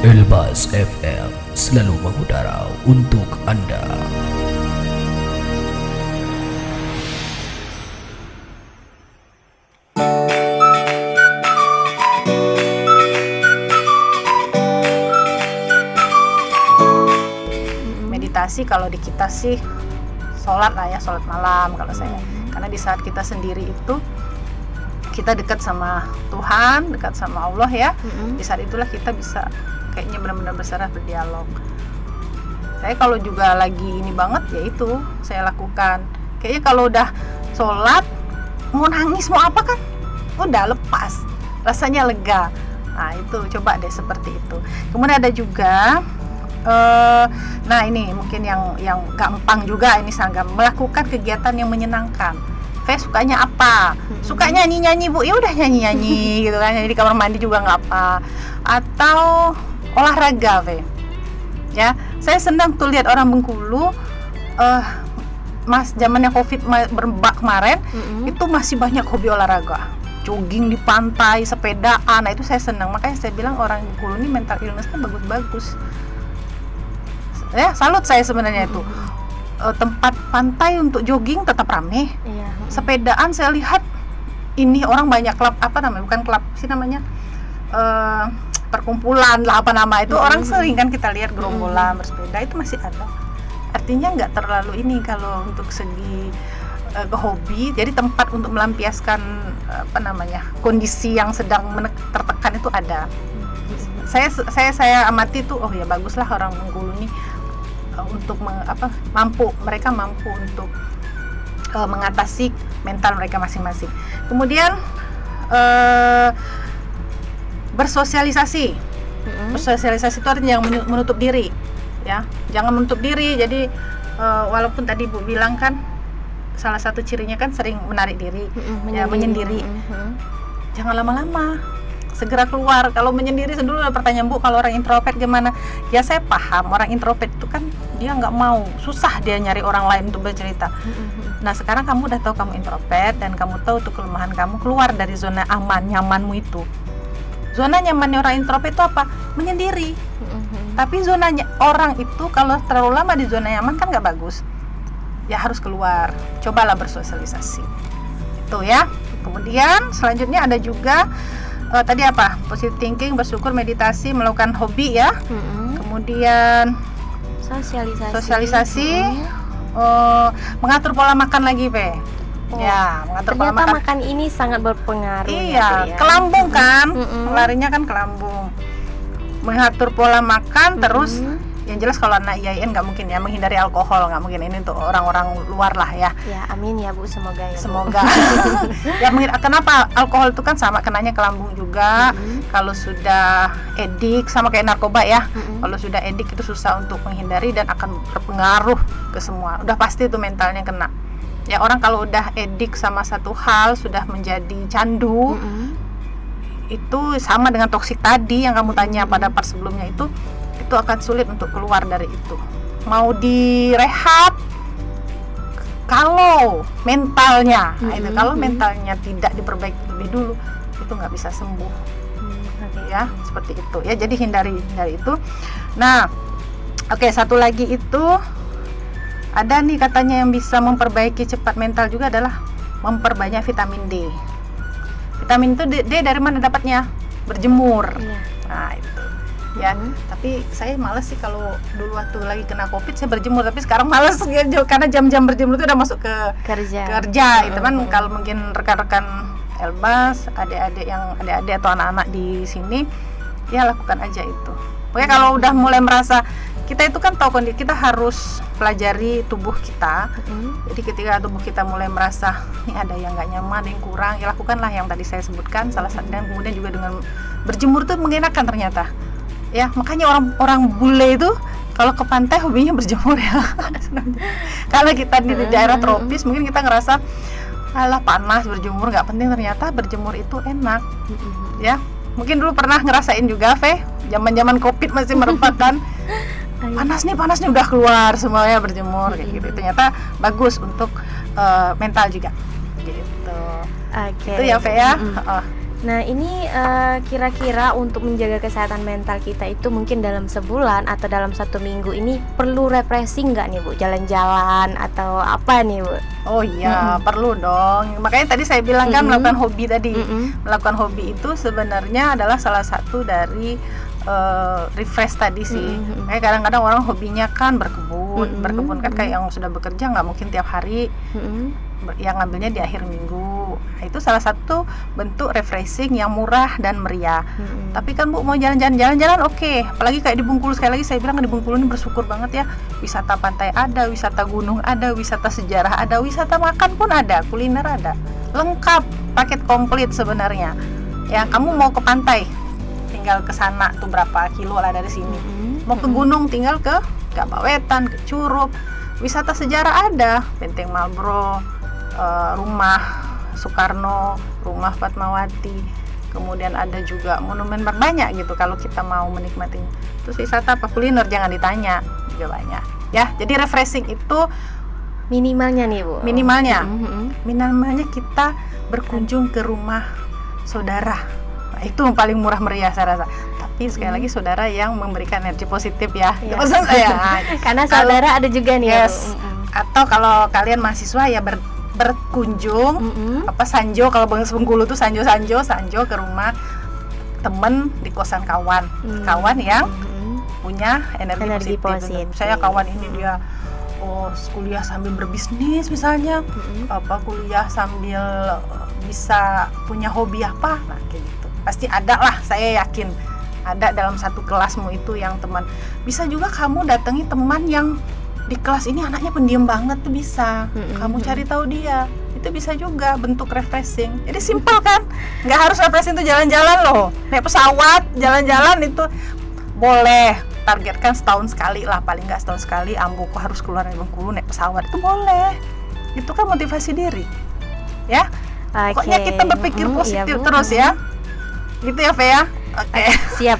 Elbas FM selalu mengudara untuk Anda. Meditasi kalau di kita sih sholat lah ya, sholat malam kalau saya. Karena di saat kita sendiri itu kita dekat sama Tuhan, dekat sama Allah ya. Di saat itulah kita bisa kayaknya benar-benar berserah, berdialog. Saya kalau juga lagi ini banget ya itu saya lakukan. Kayaknya kalau udah sholat mau nangis mau apa kan udah lepas, rasanya lega. Nah itu coba deh seperti itu. Kemudian ada juga nah ini mungkin yang gampang juga, ini sangat melakukan kegiatan yang menyenangkan. Sukanya apa? Suka nyanyi Bu, ya udah nyanyi gitu kan, di kamar mandi juga nggak apa. Atau olahraga ya, saya senang tuh lihat orang Bengkulu zamannya Covid berbak kemarin itu masih banyak hobi olahraga, jogging di pantai, sepedaan. Nah itu saya senang, makanya saya bilang orang Bengkulu ini mental illness-nya bagus-bagus ya, salut saya sebenarnya itu. Tempat pantai untuk jogging tetap rame. Sepedaan saya lihat ini orang banyak klub, apa namanya, bukan klub sih namanya, perkumpulan lah apa nama itu, orang sering kan kita lihat gerombolan bersepeda itu masih ada. Artinya nggak terlalu ini kalau untuk segi hobi, jadi tempat untuk melampiaskan apa namanya kondisi yang sedang tertekan itu ada. Saya amati tuh, oh ya baguslah orang Bengkulu ini untuk mereka mampu untuk mengatasi mental mereka masing-masing. Kemudian bersosialisasi. Bersosialisasi itu artinya yang menutup diri, ya. Jangan menutup diri. Jadi walaupun tadi Bu bilang kan salah satu cirinya kan sering menarik diri, menyendiri. Jangan lama-lama, segera keluar. Kalau menyendiri, dulu ada pertanyaan Bu, kalau orang introvert gimana? Ya saya paham, orang introvert itu kan dia nggak mau, susah dia nyari orang lain untuk bercerita. Nah sekarang kamu udah tahu kamu introvert dan kamu tahu tuh kelemahan kamu, keluar dari zona aman, nyamanmu itu. Zona nyamannya orang introvert itu apa? Menyendiri. Tapi zonanya orang itu kalau terlalu lama di zona nyaman kan nggak bagus. Ya harus keluar, cobalah bersosialisasi. Itu ya. Kemudian selanjutnya ada juga tadi apa? Positive thinking, bersyukur, meditasi, melakukan hobi ya. Kemudian sosialisasi, mengatur pola makan lagi, ya, mengatur ternyata pola makan ini sangat berpengaruh. Iya, ya. ke lambung kan, larinya kan ke lambung. Mengatur pola makan, terus yang jelas kalau anak IAIN nggak mungkin ya menghindari alkohol, nggak mungkin, ini untuk orang-orang luar lah ya. Ya amin ya Bu, semoga ya. Semoga. Ya kenapa alkohol itu kan sama kenanya ke lambung juga. Kalau sudah edik sama kayak narkoba ya. Kalau sudah edik itu susah untuk menghindari dan akan berpengaruh ke semua. Udah pasti itu mentalnya kena. Ya orang kalau udah edik sama satu hal sudah menjadi candu. Itu sama dengan toksik tadi yang kamu tanya pada part sebelumnya itu akan sulit untuk keluar dari itu. Mau direhab kalau mentalnya, itu kalau mentalnya tidak diperbaiki lebih dulu itu nggak bisa sembuh. Ya seperti itu ya, jadi hindari itu. Nah oke, satu lagi itu ada nih katanya yang bisa memperbaiki cepat mental juga adalah memperbanyak vitamin D. Vitamin itu D dari mana dapatnya? Berjemur. Nah itu ya, tapi saya malas sih kalau dulu waktu lagi kena Covid saya berjemur, tapi sekarang malas ya, karena jam-jam berjemur itu udah masuk ke kerja. Itu kan kalau mungkin rekan-rekan Elbas, adik-adik atau anak-anak di sini ya lakukan aja itu. Pokoknya kalau udah mulai merasa, kita itu kan tahu kondisi, kita harus pelajari tubuh kita. Jadi ketika tubuh kita mulai merasa ini ada yang nggak nyaman, ada yang kurang, ya lakukanlah yang tadi saya sebutkan salah satu. Dan kemudian juga dengan berjemur itu mengenakan ternyata. Ya, makanya orang bule itu kalau ke pantai hobinya berjemur ya. Kalau kita di daerah tropis mungkin kita ngerasa alah panas, berjemur nggak penting, ternyata berjemur itu enak. Ya, mungkin dulu pernah ngerasain juga, zaman-zaman Covid masih merebak kan. Panas nih udah keluar semuanya berjemur kayak gitu. Ternyata bagus untuk mental juga. Gitu. Oke. Itu ya, ya. Nah ini kira-kira untuk menjaga kesehatan mental kita itu mungkin dalam sebulan atau dalam 1 minggu ini perlu refreshing nggak nih Bu? Jalan-jalan atau apa nih Bu? Oh iya, perlu dong. Makanya tadi saya bilang kan melakukan hobi tadi. Melakukan hobi itu sebenarnya adalah salah satu dari refresh tadi sih. Kayak kadang-kadang orang hobinya kan berkebun kan kayak yang sudah bekerja nggak mungkin tiap hari. Yang ngambilnya di akhir minggu. Nah, itu salah satu bentuk refreshing yang murah dan meriah. Tapi kan Bu mau jalan-jalan oke. Apalagi kayak di Bengkulu, sekali lagi saya bilang di Bengkulu ini bersyukur banget ya. Wisata pantai ada, wisata gunung ada, wisata sejarah ada, wisata makan pun ada, kuliner ada. Lengkap, paket komplit sebenarnya. Ya, kamu mau ke pantai, tinggal ke sana tuh berapa kilo lah dari sini. Mau ke gunung tinggal ke Gabawetan, ke Curup. Wisata sejarah ada, Benteng Marlborough, rumah Soekarno, rumah Fatmawati, kemudian ada juga monumen banyak gitu kalau kita mau menikmatinya. Terus wisata apa, kuliner jangan ditanya, juga banyak ya. Jadi refreshing itu minimalnya nih Bu, minimalnya kita berkunjung ke rumah saudara. Nah, itu yang paling murah meriah saya rasa. Tapi sekali lagi saudara yang memberikan energi positif ya. Maksud saya. Karena saudara ada juga nih ya Bu. Atau kalau kalian mahasiswa ya berkunjung sanjo, kalau Bengkulu tuh sanjo ke rumah temen di kosan kawan yang punya energi positif. Saya kawan ini dia kuliah sambil berbisnis misalnya, kuliah sambil bisa punya hobi apa, nah kayak gitu pasti ada lah, saya yakin ada dalam satu kelasmu itu yang teman. Bisa juga kamu datangi teman yang di kelas ini anaknya pendiam banget tuh bisa. Kamu cari tahu dia. Itu bisa juga bentuk refreshing. Jadi simpel kan? Nggak harus refreshing itu jalan-jalan loh. Naik pesawat, jalan-jalan itu boleh. Targetkan setahun sekali lah, paling nggak setahun sekali. Ambo kok harus keluar dari Bengkulu naik pesawat, itu boleh. Itu kan motivasi diri. Ya. Pokoknya kita berpikir positif terus ya. Gitu ya, Fea? Oke. Siap.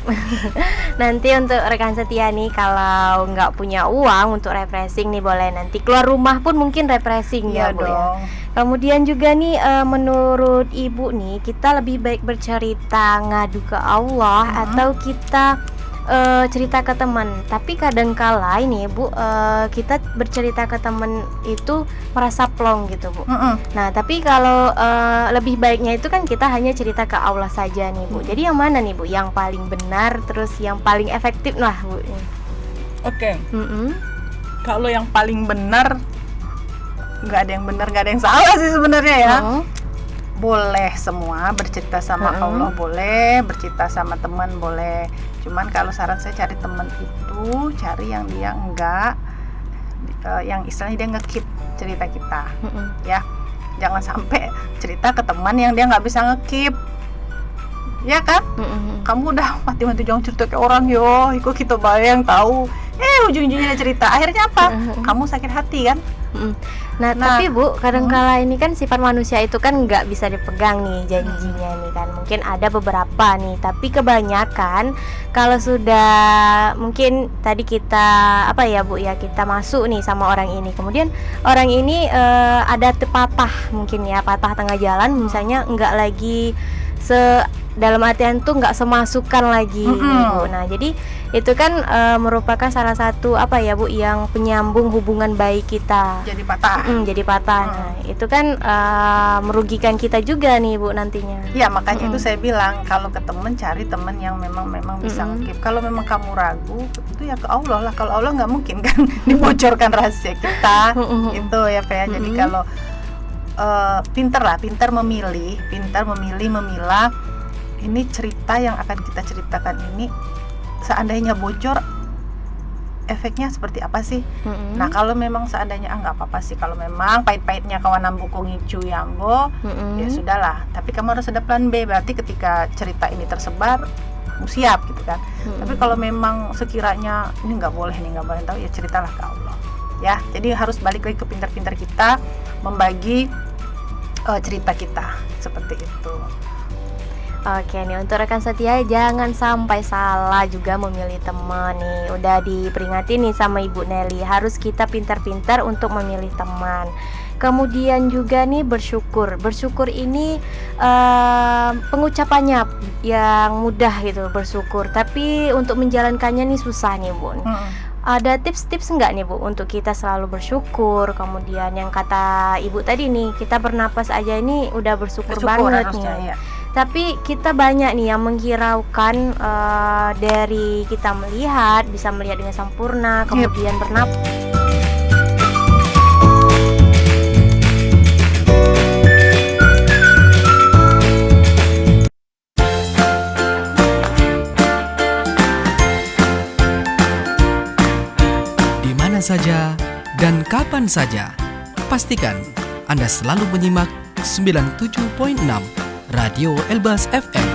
Nanti untuk rekan setia nih, kalau nggak punya uang untuk refreshing nih, boleh nanti keluar rumah pun mungkin refreshing ya Bu ya. Kemudian juga nih menurut Ibu nih, kita lebih baik bercerita ngadu ke Allah atau kita cerita ke teman. Tapi kadangkala ini Bu, kita bercerita ke teman itu merasa plong gitu Bu. Nah tapi kalau lebih baiknya itu kan kita hanya cerita ke Allah saja nih Bu. Jadi yang mana nih Bu yang paling benar, terus yang paling efektif lah Bu? Oke. Kalau yang paling benar, nggak ada yang benar, nggak ada yang salah sih sebenarnya ya. Boleh semua, bercerita sama Allah boleh, bercerita sama teman boleh. Cuman kalau saran saya cari teman itu, cari yang dia enggak, yang istilahnya dia nge-keep cerita kita, ya. Jangan sampai cerita ke teman yang dia nggak bisa nge-keep, ya kan? Kamu udah mati-mati jangan cerita ke orang yo, ikut kita bayang tahu. Ujung-ujungnya dia cerita, akhirnya apa? Kamu sakit hati kan? Nah tapi Bu, kadang-kala ini kan sifat manusia itu kan nggak bisa dipegang nih janjinya nih kan. Mungkin ada beberapa nih, tapi kebanyakan kalau sudah mungkin tadi kita Bu ya, kita masuk nih sama orang ini, kemudian orang ini ada patah mungkin ya, patah tengah jalan misalnya, nggak lagi dalam artian tuh nggak semasukan lagi Bu. Nah jadi itu kan merupakan salah satu Bu yang penyambung hubungan baik kita jadi patah. Nah itu kan merugikan kita juga nih Bu nantinya. Ya makanya itu saya bilang kalau ke temen, cari temen yang memang bisa nge-keep. Kalau memang kamu ragu itu ya ke Allah lah. Kalau Allah nggak mungkin kan dibocorkan rahasia kita. Itu ya Pak. Jadi kalau pintar memilih, memilah. Ini cerita yang akan kita ceritakan ini, seandainya bocor, efeknya seperti apa sih? Nah kalau memang seandainya nggak apa-apa sih, kalau memang pahit-pahitnya kawan nambuku ngicu yambo, ya sudahlah. Tapi kamu harus ada plan B, berarti ketika cerita ini tersebar, kamu siap gitu kan. Tapi kalau memang sekiranya ini nggak boleh tahu, ya ceritalah ke Allah. Ya, jadi harus balik lagi ke pintar-pintar kita membagi cerita kita seperti itu. Oke nih, untuk rekan setia jangan sampai salah juga memilih teman nih. Udah diperingati nih sama Ibu Nelly, harus kita pintar-pintar untuk memilih teman. Kemudian juga nih bersyukur. Bersyukur ini pengucapannya yang mudah gitu, bersyukur. Tapi untuk menjalankannya nih susah nih, Bun. Ada tips-tips enggak nih, Bu, untuk kita selalu bersyukur? Kemudian yang kata Ibu tadi nih, kita bernapas aja ini udah bersyukur banget harusnya, nih. ya. Tapi kita banyak nih yang menghiraukan dari kita melihat, bisa melihat dengan sempurna, kemudian bernapas. Di mana saja dan kapan saja, pastikan Anda selalu menyimak 97.6 Radio Elbas FM.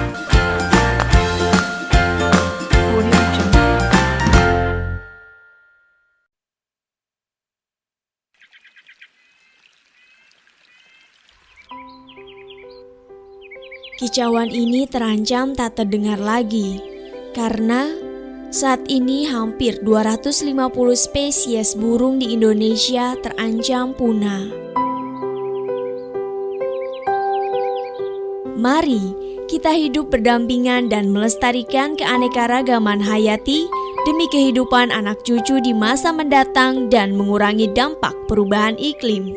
Kicauan ini terancam tak terdengar lagi, karena saat ini hampir 250 spesies burung di Indonesia terancam punah. Mari kita hidup berdampingan dan melestarikan keanekaragaman hayati demi kehidupan anak cucu di masa mendatang dan mengurangi dampak perubahan iklim.